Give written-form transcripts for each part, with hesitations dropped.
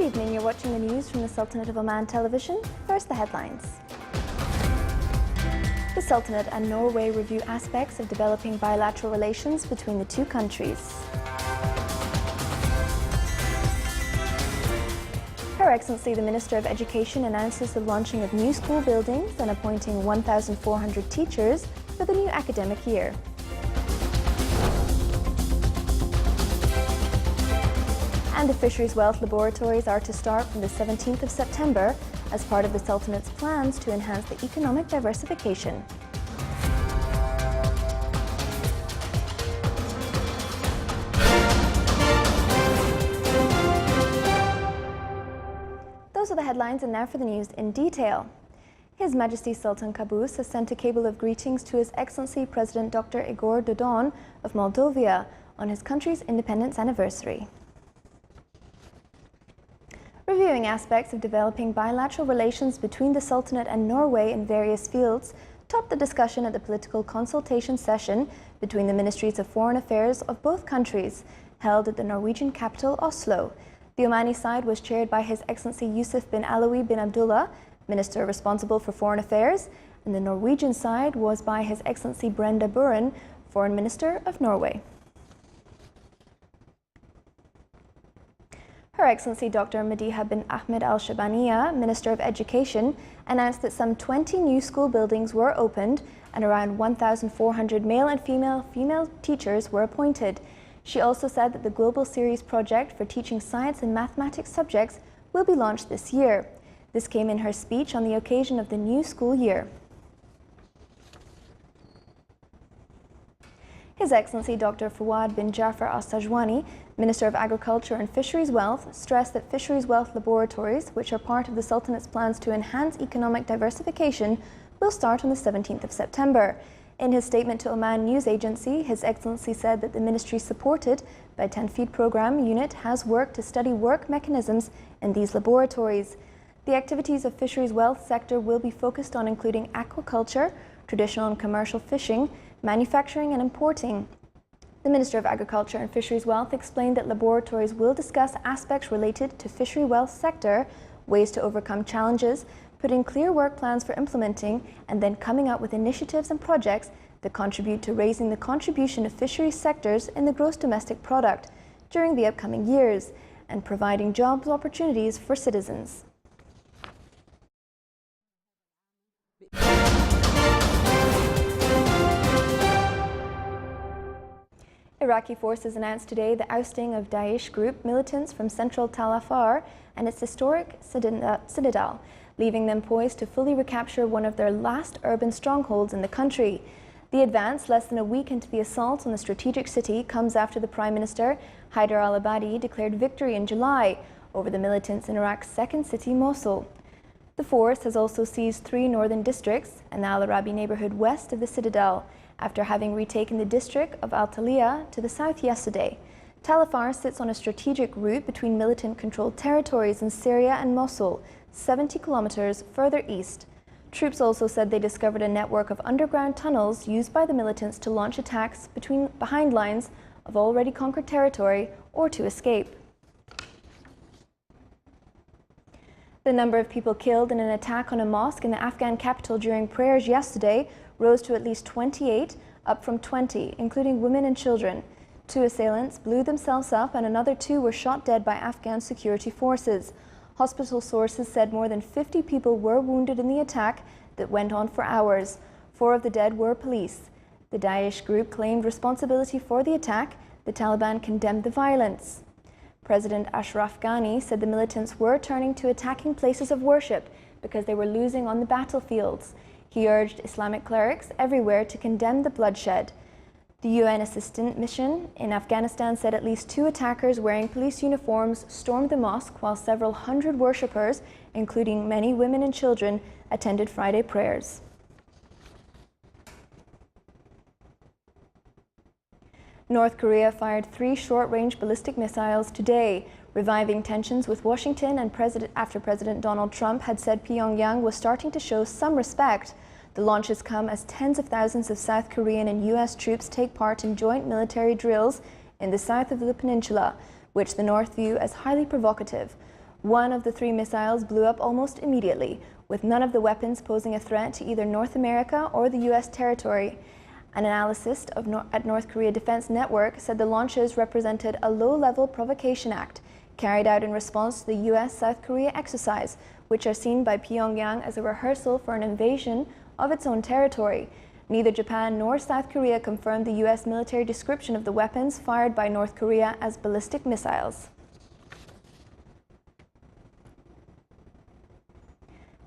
evening, you're watching the news from the Sultanate of Oman television. First, the headlines. The Sultanate and Norway review aspects of developing bilateral relations between the two countries. Her Excellency the Minister of Education announces the launching of new school buildings and appointing 1,400 teachers for the new academic year. And the Fisheries Wealth Laboratories are to start from the 17th of September as part of the Sultanate's plans to enhance the economic diversification. Those are the headlines, and now for the news in detail. His Majesty Sultan Qaboos has sent a cable of greetings to His Excellency President Dr. Igor Dodon of Moldova on his country's independence anniversary. Reviewing aspects of developing bilateral relations between the Sultanate and Norway in various fields topped the discussion at the political consultation session between the Ministries of Foreign Affairs of both countries, held at the Norwegian capital Oslo. The Omani side was chaired by His Excellency Yusuf bin Alawi bin Abdullah, Minister responsible for Foreign Affairs, and the Norwegian side was by His Excellency Brenda Buren, Foreign Minister of Norway. Her Excellency Dr. Madiha bin Ahmed Al-Shabaniya, Minister of Education, announced that some 20 new school buildings were opened and around 1,400 male and female teachers were appointed. She also said that the Global Series project for teaching science and mathematics subjects will be launched this year. This came in her speech on the occasion of the new school year. His Excellency Dr. Fawad bin Jafar Al-Sajwani, Minister of Agriculture and Fisheries Wealth, stressed that Fisheries Wealth Laboratories, which are part of the Sultanate's plans to enhance economic diversification, will start on the 17th of September. In his statement to Oman News Agency, His Excellency said that the ministry supported by 10 Feed Programme unit has worked to study work mechanisms in these laboratories. The activities of Fisheries Wealth sector will be focused on including aquaculture, traditional and commercial fishing, manufacturing and importing. The Minister of Agriculture and Fisheries Wealth explained that laboratories will discuss aspects related to fishery wealth sector, ways to overcome challenges, putting clear work plans for implementing, and then coming up with initiatives and projects that contribute to raising the contribution of fisheries sectors in the gross domestic product during the upcoming years and providing jobs opportunities for citizens. Iraqi forces announced today the ousting of Daesh group militants from central Tal Afar and its historic citadel, leaving them poised to fully recapture one of their last urban strongholds in the country. The advance, less than a week into the assault on the strategic city, comes after the Prime Minister, Haider al-Abadi, declared victory in July over the militants in Iraq's second city, Mosul. The force has also seized 3 northern districts and the Al Arabi neighborhood west of the citadel, after having retaken the district of Al-Taliya to the south yesterday. Tal Afar sits on a strategic route between militant-controlled territories in Syria and Mosul, 70 kilometers further east. Troops also said they discovered a network of underground tunnels used by the militants to launch attacks behind lines of already conquered territory or to escape. The number of people killed in an attack on a mosque in the Afghan capital during prayers yesterday rose to at least 28, up from 20, including women and children. 2 assailants blew themselves up and another 2 were shot dead by Afghan security forces. Hospital sources said more than 50 people were wounded in the attack that went on for hours. 4 of the dead were police. The Daesh group claimed responsibility for the attack. The Taliban condemned the violence. President Ashraf Ghani said the militants were turning to attacking places of worship because they were losing on the battlefields. He urged Islamic clerics everywhere to condemn the bloodshed. The UN assistance mission in Afghanistan said at least 2 attackers wearing police uniforms stormed the mosque while several hundred worshippers, including many women and children, attended Friday prayers. North Korea fired 3 short-range ballistic missiles today, reviving tensions with Washington and after President Donald Trump had said Pyongyang was starting to show some respect. The launches come as tens of thousands of South Korean and U.S. troops take part in joint military drills in the south of the peninsula, which the North view as highly provocative. One of the 3 missiles blew up almost immediately, with none of the weapons posing a threat to either North America or the U.S. territory. An analyst at North Korea Defense Network said the launches represented a low-level provocation act carried out in response to the U.S.-South Korea exercise, which are seen by Pyongyang as a rehearsal for an invasion of its own territory. Neither Japan nor South Korea confirmed the U.S. military description of the weapons fired by North Korea as ballistic missiles.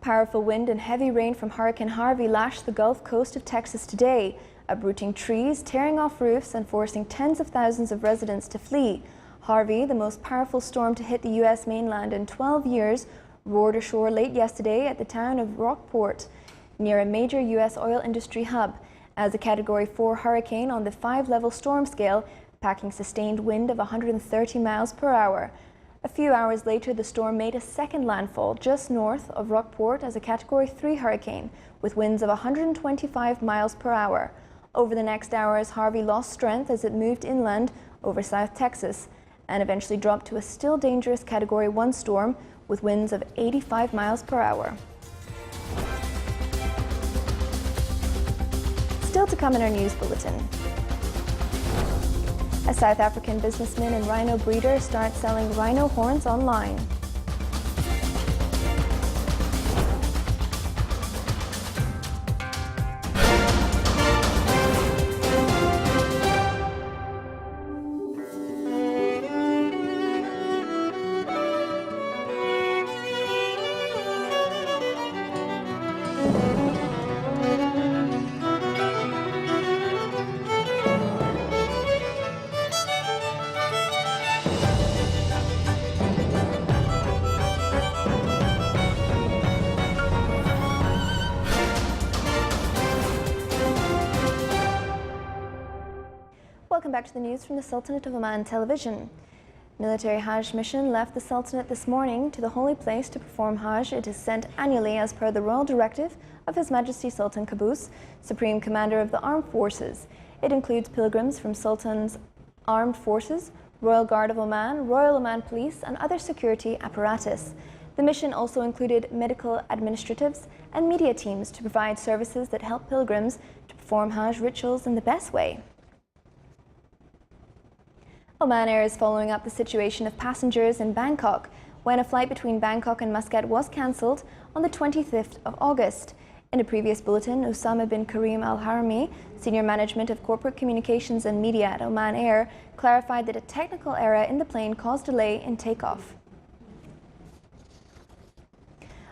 Powerful wind and heavy rain from Hurricane Harvey lashed the Gulf Coast of Texas today, uprooting trees, tearing off roofs, and forcing tens of thousands of residents to flee. Harvey, the most powerful storm to hit the U.S. mainland in 12 years, roared ashore late yesterday at the town of Rockport, near a major U.S. oil industry hub. As a Category 4 hurricane on the 5-level storm scale, packing sustained wind of 130 miles per hour. A few hours later, the storm made a second landfall just north of Rockport as a Category 3 hurricane, with winds of 125 miles per hour. Over the next hours, Harvey lost strength as it moved inland over South Texas and eventually dropped to a still dangerous Category 1 storm with winds of 85 miles per hour. Still to come in our news bulletin. A South African businessman and rhino breeder starts selling rhino horns online. Welcome back to the news from the Sultanate of Oman television. Military Hajj mission left the Sultanate this morning to the holy place to perform Hajj. It is sent annually as per the royal directive of His Majesty Sultan Qaboos, Supreme Commander of the Armed Forces. It includes pilgrims from Sultan's Armed Forces, Royal Guard of Oman, Royal Oman Police, and other security apparatus. The mission also included medical administratives and media teams to provide services that help pilgrims to perform Hajj rituals in the best way. Oman Air is following up the situation of passengers in Bangkok when a flight between Bangkok and Muscat was cancelled on the 25th of August. In a previous bulletin, Osama bin Karim Al-Harami, Senior Management of Corporate Communications and Media at Oman Air, clarified that a technical error in the plane caused delay in takeoff.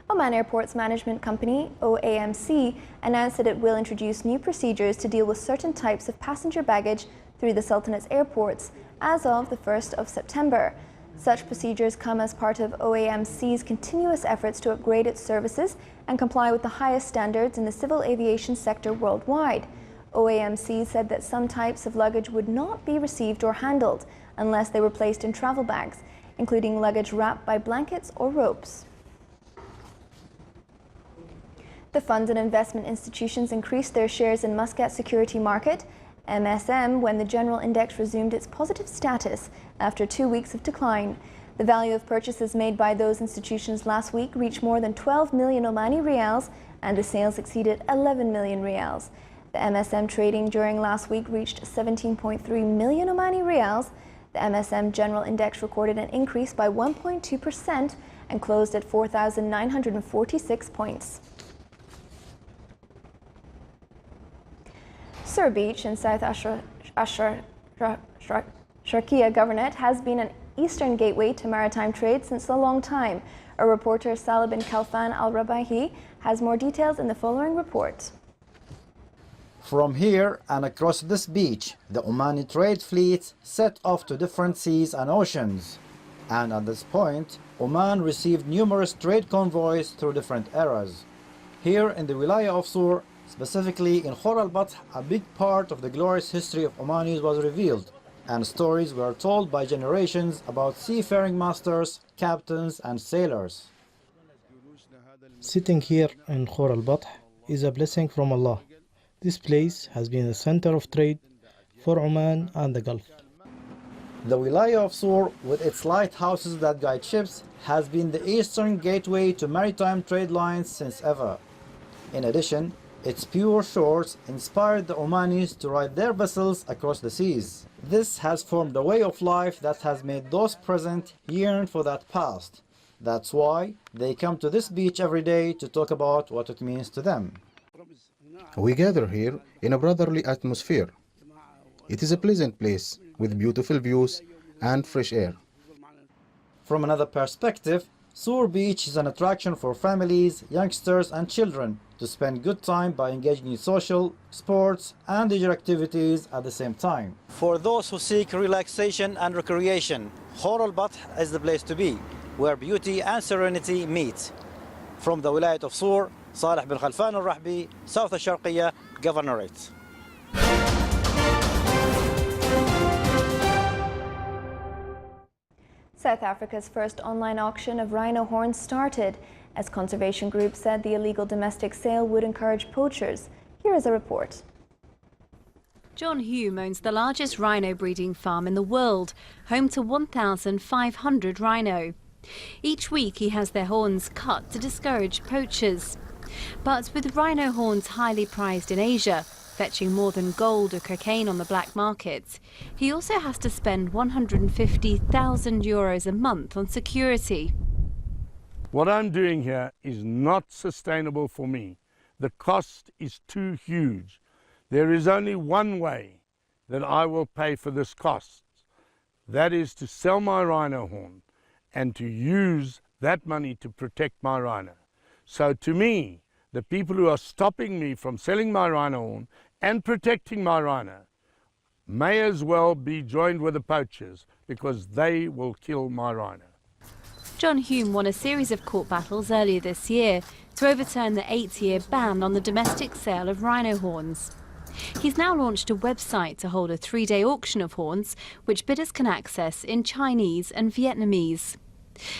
Oman Airports Management Company, OAMC, announced that it will introduce new procedures to deal with certain types of passenger baggage through the Sultanate's airports as of the 1st of September. Such procedures come as part of OAMC's continuous efforts to upgrade its services and comply with the highest standards in the civil aviation sector worldwide. OAMC said that some types of luggage would not be received or handled unless they were placed in travel bags, including luggage wrapped by blankets or ropes. The funds and investment institutions increased their shares in Muscat Security Market, MSM, when the general index resumed its positive status after 2 weeks of decline. The value of purchases made by those institutions last week reached more than 12 million Omani rials, and the sales exceeded 11 million rials. The MSM trading during last week reached 17.3 million Omani rials. The MSM general index recorded an increase by 1.2% and closed at 4,946 points. Sur Beach in South Sharqiya Governorate has been an eastern gateway to maritime trade since a long time. Our reporter Salah bin Khalfan Al-Rabahi has more details in the following report. From here and across this beach, the Omani trade fleet set off to different seas and oceans. And at this point, Oman received numerous trade convoys through different eras. Here in the Wilaya of Sur, specifically in Khor al-Bath, a big part of the glorious history of Omanis was revealed, and stories were told by generations about seafaring masters, captains, and sailors. Sitting here in Khor al-Bath is a blessing from Allah. This place has been a center of trade for Oman and the Gulf. The Wilaya of Sur, with its lighthouses that guide ships, has been the eastern gateway to maritime trade lines since ever. In addition, its pure shores inspired the Omanis to ride their vessels across the seas. This has formed a way of life that has made those present yearn for that past. That's why they come to this beach every day to talk about what it means to them. We gather here in a brotherly atmosphere. It is a pleasant place with beautiful views and fresh air. From another perspective, Sur Beach is an attraction for families, youngsters and children to spend good time by engaging in social, sports and leisure activities at the same time. For those who seek relaxation and recreation, Khor al-Bath is the place to be, where beauty and serenity meet. From the Wilayat of Sur, Saleh bin Khalfan al-Rahbi, South al-Sharqiyya Governorate. South Africa's first online auction of rhino horns started, as conservation groups said the illegal domestic sale would encourage poachers. Here is a report. John Hume owns the largest rhino breeding farm in the world, home to 1,500 rhino. Each week he has their horns cut to discourage poachers. But with rhino horns highly prized in Asia, fetching more than gold or cocaine on the black market, he also has to spend €150,000 a month on security. What I'm doing here is not sustainable for me. The cost is too huge. There is only one way that I will pay for this cost. That is to sell my rhino horn and to use that money to protect my rhino. So to me, the people who are stopping me from selling my rhino horn and protecting my rhino may as well be joined with the poachers, because they will kill my rhino. John Hume won a series of court battles earlier this year to overturn the 8-year ban on the domestic sale of rhino horns. He's now launched a website to hold a 3-day auction of horns, which bidders can access in Chinese and Vietnamese.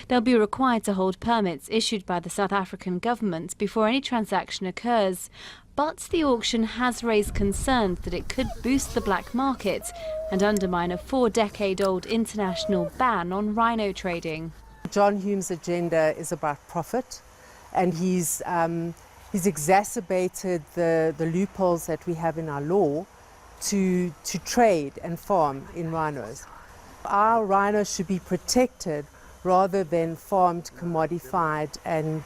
They'll be required to hold permits issued by the South African government before any transaction occurs. But the auction has raised concerns that it could boost the black market and undermine a 4-decade-old international ban on rhino trading. John Hume's agenda is about profit, and he's exacerbated the loopholes that we have in our law to trade and farm in rhinos. Our rhinos should be protected rather than farmed, commodified and,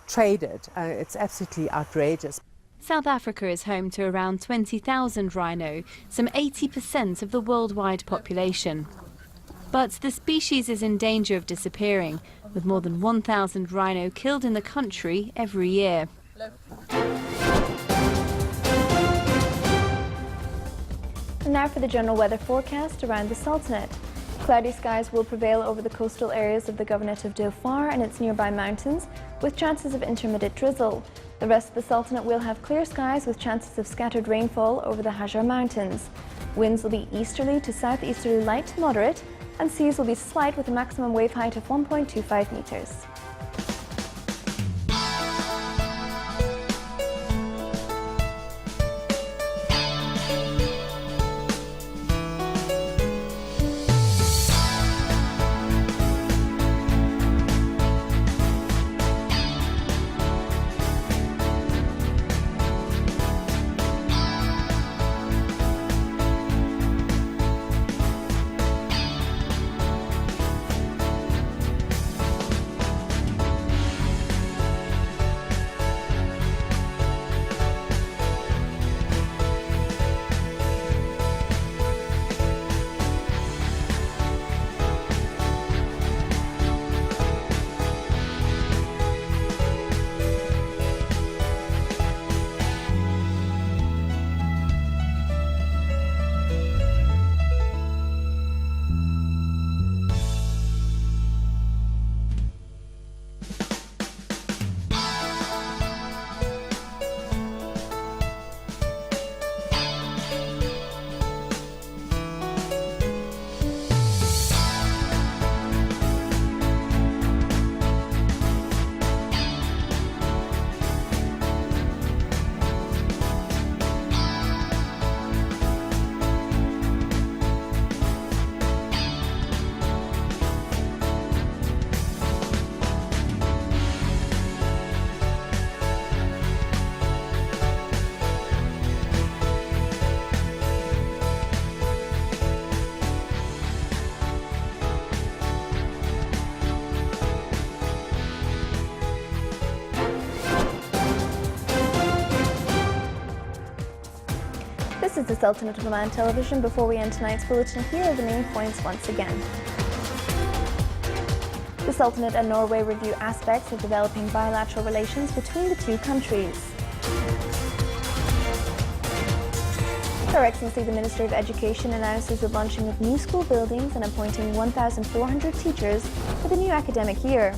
traded. It's absolutely outrageous. South Africa is home to around 20,000 rhino, some 80% of the worldwide population. But the species is in danger of disappearing, with more than 1,000 rhino killed in the country every year. And now for the general weather forecast around the Sultanate. Cloudy skies will prevail over the coastal areas of the Governorate of Dhofar and its nearby mountains, with chances of intermittent drizzle. The rest of the Sultanate will have clear skies with chances of scattered rainfall over the Hajar Mountains. Winds will be easterly to southeasterly light to moderate, and seas will be slight with a maximum wave height of 1.25 meters. This is the Sultanate of Oman television. Before we end tonight's bulletin, here are the main points once again. The Sultanate and Norway review aspects of developing bilateral relations between the two countries. Her Excellency the Minister of Education announces the launching of new school buildings and appointing 1,400 teachers for the new academic year.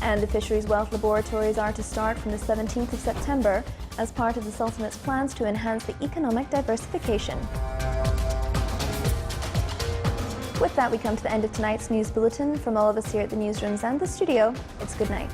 And the Fisheries Wealth Laboratories are to start from the 17th of September as part of the Sultanate's plans to enhance the economic diversification. With that, we come to the end of tonight's news bulletin. From all of us here at the newsrooms and the studio, it's good night.